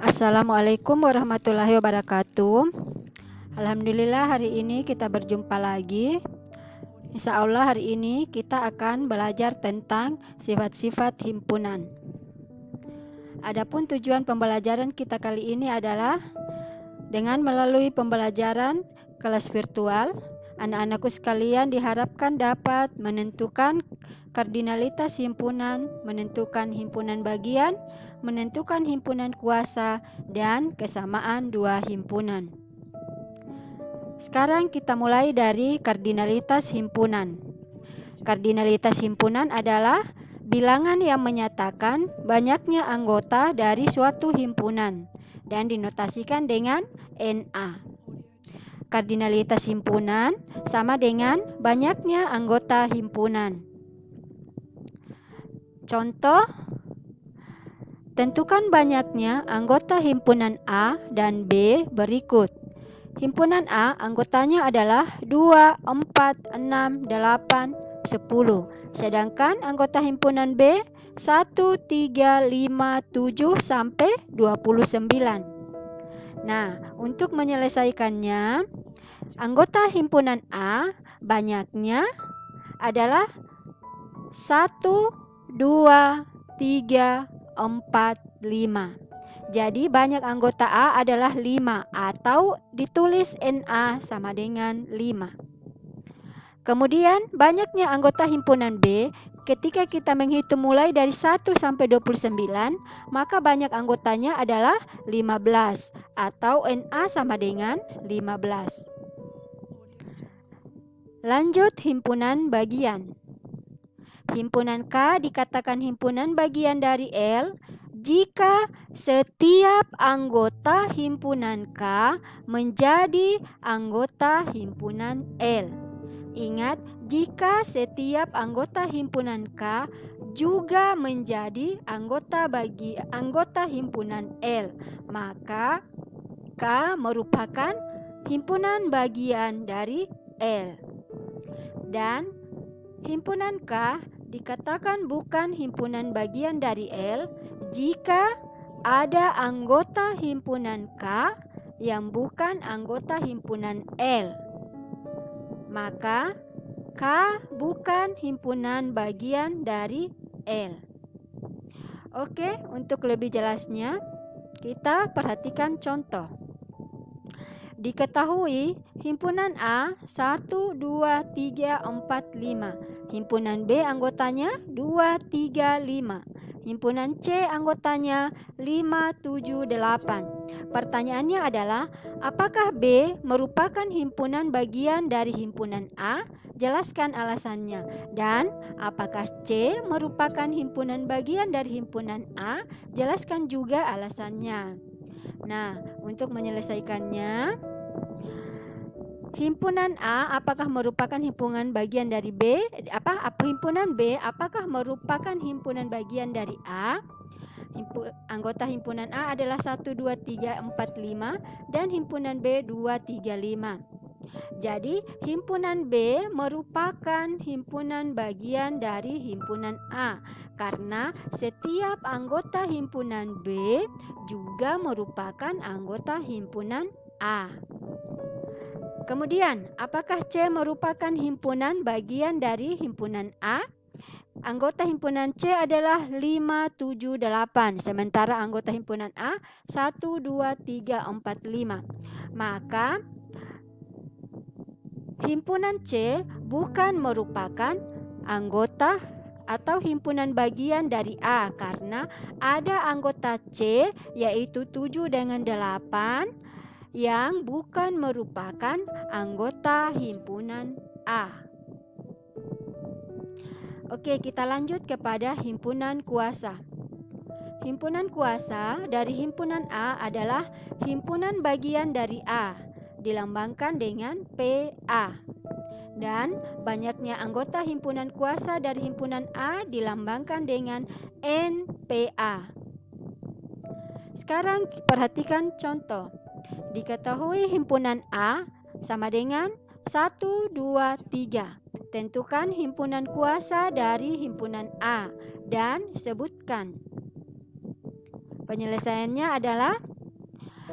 Assalamualaikum warahmatullahi wabarakatuh. Alhamdulillah hari ini kita berjumpa lagi. Insya Allah hari ini kita akan belajar tentang sifat-sifat himpunan. Adapun tujuan pembelajaran kita kali ini adalah dengan melalui pembelajaran kelas virtual, anak-anakku sekalian diharapkan dapat menentukan kardinalitas himpunan, menentukan himpunan bagian, menentukan himpunan kuasa, dan kesamaan dua himpunan. Sekarang kita mulai dari kardinalitas himpunan. Kardinalitas himpunan adalah bilangan yang menyatakan banyaknya anggota dari suatu himpunan dan dinotasikan dengan NA. Kardinalitas himpunan sama dengan banyaknya anggota himpunan. Contoh, tentukan banyaknya anggota himpunan A dan B berikut. Himpunan A anggotanya adalah 2, 4, 6, 8, 10. Sedangkan anggota himpunan B 1, 3, 5, 7 sampai 29. Nah, untuk menyelesaikannya, anggota himpunan A banyaknya adalah 1, 2, 3, 4, 5. Jadi banyak anggota A adalah 5 atau ditulis NA sama dengan 5. Kemudian banyaknya anggota himpunan B ketika kita menghitung mulai dari 1 sampai 29, maka banyak anggotanya adalah 15 atau NA sama dengan 15. Lanjut himpunan bagian. Himpunan K dikatakan himpunan bagian dari L jika setiap anggota himpunan K menjadi anggota himpunan L. Ingat, jika setiap anggota himpunan K juga menjadi anggota himpunan L, maka K merupakan himpunan bagian dari L. Dan himpunan K dikatakan bukan himpunan bagian dari L jika ada anggota himpunan K yang bukan anggota himpunan L. Maka K bukan himpunan bagian dari L. Oke, untuk lebih jelasnya kita perhatikan contoh. Diketahui himpunan A 1, 2, 3, 4, 5. Himpunan B anggotanya 2, 3, 5. Himpunan C anggotanya 5, 7, 8. Pertanyaannya adalah, apakah B merupakan himpunan bagian dari himpunan A? Jelaskan alasannya. Dan apakah C merupakan himpunan bagian dari himpunan A? Jelaskan juga alasannya. Nah, untuk menyelesaikannya, himpunan A apakah merupakan himpunan bagian dari B? Himpunan B apakah merupakan himpunan bagian dari A? Anggota himpunan A adalah 1, 2, 3, 4, 5 dan himpunan B 2, 3, 5. Jadi, himpunan B merupakan himpunan bagian dari himpunan A karena setiap anggota himpunan B juga merupakan anggota himpunan A. Kemudian, apakah C merupakan himpunan bagian dari himpunan A? Anggota himpunan C adalah 5, 7, 8. Sementara anggota himpunan A 1, 2, 3, 4, 5. Maka himpunan C bukan merupakan anggota atau himpunan bagian dari A karena ada anggota C yaitu 7 dengan 8 yang bukan merupakan anggota himpunan A. Oke, kita lanjut kepada himpunan kuasa. Himpunan kuasa dari himpunan A adalah himpunan bagian dari A, dilambangkan dengan PA. Dan banyaknya anggota himpunan kuasa dari himpunan A dilambangkan dengan NPA. Sekarang perhatikan contoh. Diketahui himpunan A sama dengan 1, 2, 3. Tentukan himpunan kuasa dari himpunan A dan sebutkan. Penyelesaiannya adalah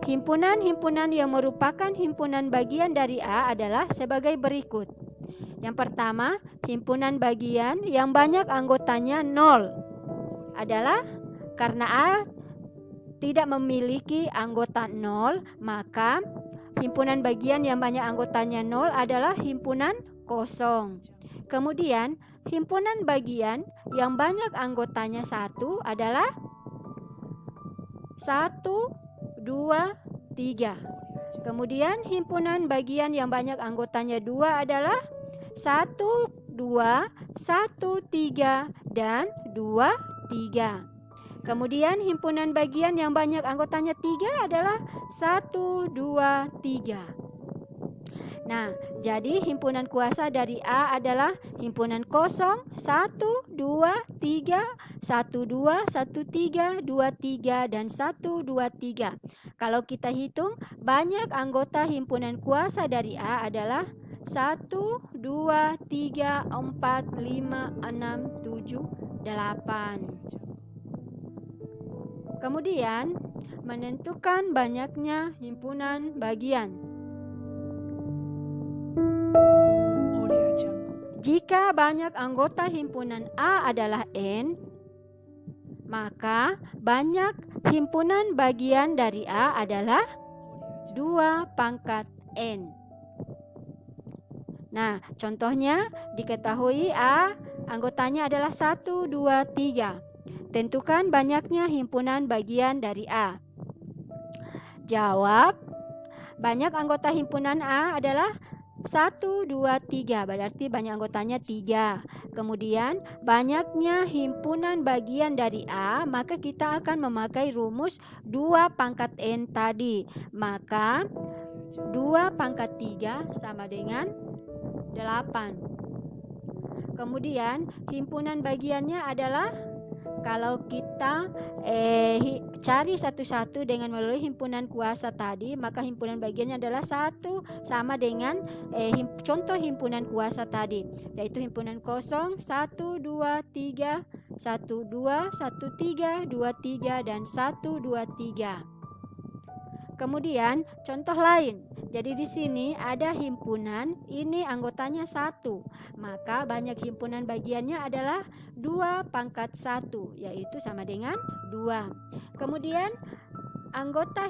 Himpunan-himpunan yang merupakan himpunan bagian dari A adalah sebagai berikut. Yang pertama, himpunan bagian yang banyak anggotanya 0 adalah karena A tidak memiliki anggota 0, maka himpunan bagian yang banyak anggotanya 0 adalah himpunan kosong. Kemudian, himpunan bagian yang banyak anggotanya 1 adalah 1, 2, 3. Kemudian, himpunan bagian yang banyak anggotanya 2 adalah 1, 2, 1, 3, dan 2, 3. Kemudian himpunan bagian yang banyak anggotanya 3 adalah 1, 2, 3. Nah, jadi himpunan kuasa dari A adalah himpunan kosong 1, 2, 3, 1, 2, 1, 3, 2, 3, dan 1, 2, 3. Kalau kita hitung, banyak anggota himpunan kuasa dari A adalah 1, 2, 3, 4, 5, 6, 7, 8. Kemudian, menentukan banyaknya himpunan bagian. Jika banyak anggota himpunan A adalah N, maka banyak himpunan bagian dari A adalah 2 pangkat N. Nah, contohnya diketahui A anggotanya adalah 1, 2, 3. Tentukan banyaknya himpunan bagian dari A. Jawab, banyak anggota himpunan A adalah 1, 2, 3. Berarti banyak anggotanya 3. Kemudian, banyaknya himpunan bagian dari A, maka kita akan memakai rumus 2 pangkat N tadi. Maka, 2 pangkat 3 sama dengan 8. Kemudian, himpunan bagiannya adalah kalau kita cari satu-satu dengan melalui himpunan kuasa tadi, maka himpunan bagiannya adalah 1 sama dengan contoh himpunan kuasa tadi, yaitu himpunan kosong 1, 2, 3, 1, 2, 1, 3, 2, 3, dan 1, 2, 3. Kemudian contoh lain. Jadi di sini ada himpunan, ini anggotanya 1. Maka banyak himpunan bagiannya adalah 2 pangkat 1, yaitu sama dengan 2. Kemudian anggota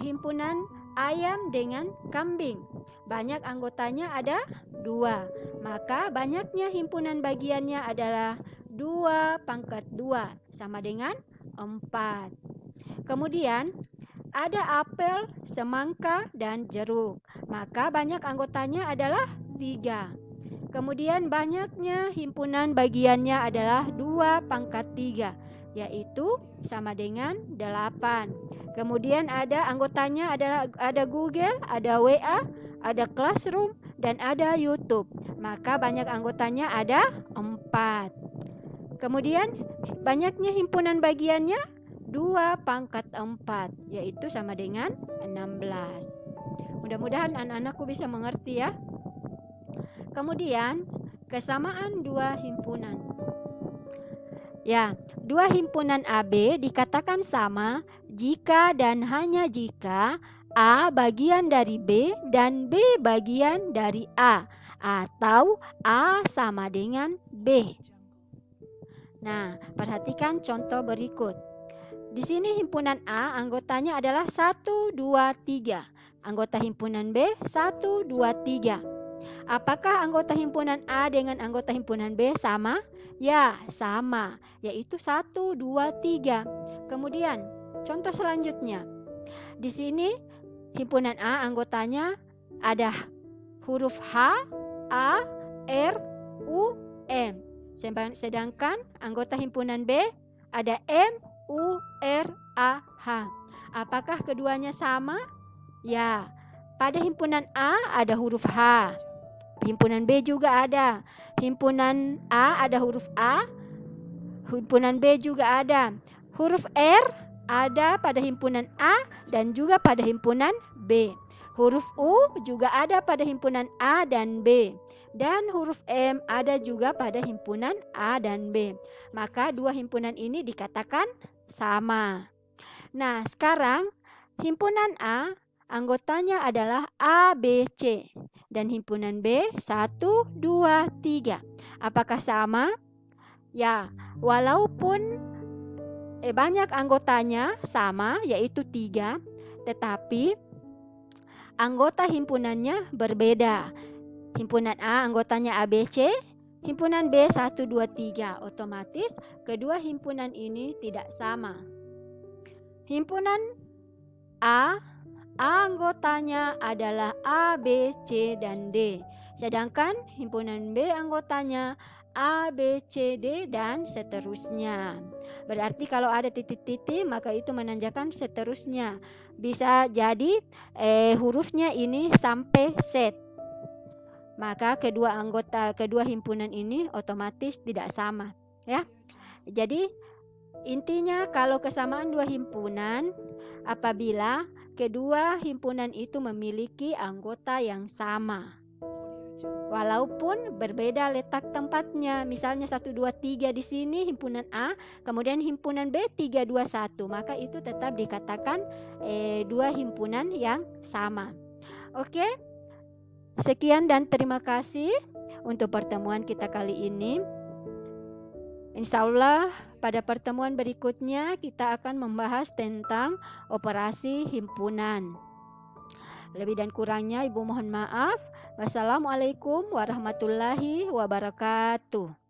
himpunan ayam dengan kambing. Banyak anggotanya ada 2. Maka banyaknya himpunan bagiannya adalah 2 pangkat 2, sama dengan 4. Kemudian ada apel, semangka, dan jeruk. Maka banyak anggotanya adalah 3. Kemudian banyaknya himpunan bagiannya adalah 2 pangkat 3, yaitu sama dengan 8. Kemudian ada anggotanya ada Google, ada WA, ada Classroom, dan ada YouTube. Maka banyak anggotanya ada 4. Kemudian banyaknya himpunan bagiannya 2 pangkat 4, yaitu sama dengan 16. Mudah-mudahan anak-anakku bisa mengerti ya. Kemudian, kesamaan 2 himpunan. Ya, 2 himpunan AB dikatakan sama jika dan hanya jika A bagian dari B dan B bagian dari A, atau A sama dengan B. Nah, perhatikan contoh berikut. Di sini himpunan A anggotanya adalah 1, 2, 3. Anggota himpunan B 1, 2, 3. Apakah anggota himpunan A dengan anggota himpunan B sama? Ya, sama, yaitu 1, 2, 3. Kemudian, contoh selanjutnya. Di sini himpunan A anggotanya ada huruf H, A, R, U, M. Sedangkan anggota himpunan B ada M, U, R, A, H. Apakah keduanya sama? Ya, pada himpunan A ada huruf H. Himpunan B juga ada. Himpunan A ada huruf A. Himpunan B juga ada. Huruf R ada pada himpunan A dan juga pada himpunan B. Huruf U juga ada pada himpunan A dan B. Dan huruf M ada juga pada himpunan A dan B. Maka 2 himpunan ini dikatakan sama. Nah, sekarang Himpunan A, anggotanya adalah A, B, C. Dan himpunan B, 1, 2, 3. Apakah sama? Ya, walaupun banyak anggotanya sama, yaitu 3, tetapi anggota himpunannya berbeda. Himpunan A anggotanya ABC, himpunan B 1, 2, 3. Otomatis kedua himpunan ini tidak sama. Himpunan A, anggotanya adalah A, B, C, dan D. Sedangkan himpunan B anggotanya A, B, C, D, dan seterusnya. Berarti kalau ada titik-titik maka itu menandakan seterusnya. Bisa jadi hurufnya ini sampai Z. Maka kedua himpunan ini otomatis tidak sama, ya. Jadi intinya kalau kesamaan dua himpunan apabila kedua himpunan itu memiliki anggota yang sama. Walaupun berbeda letak tempatnya, misalnya 1, 2, 3 di sini himpunan A, kemudian himpunan B 3, 2, 1, maka itu tetap dikatakan dua himpunan yang sama. Oke? Sekian dan terima kasih untuk pertemuan kita kali ini. Insya Allah pada pertemuan berikutnya kita akan membahas tentang operasi himpunan. Lebih dan kurangnya Ibu mohon maaf. Wassalamualaikum warahmatullahi wabarakatuh.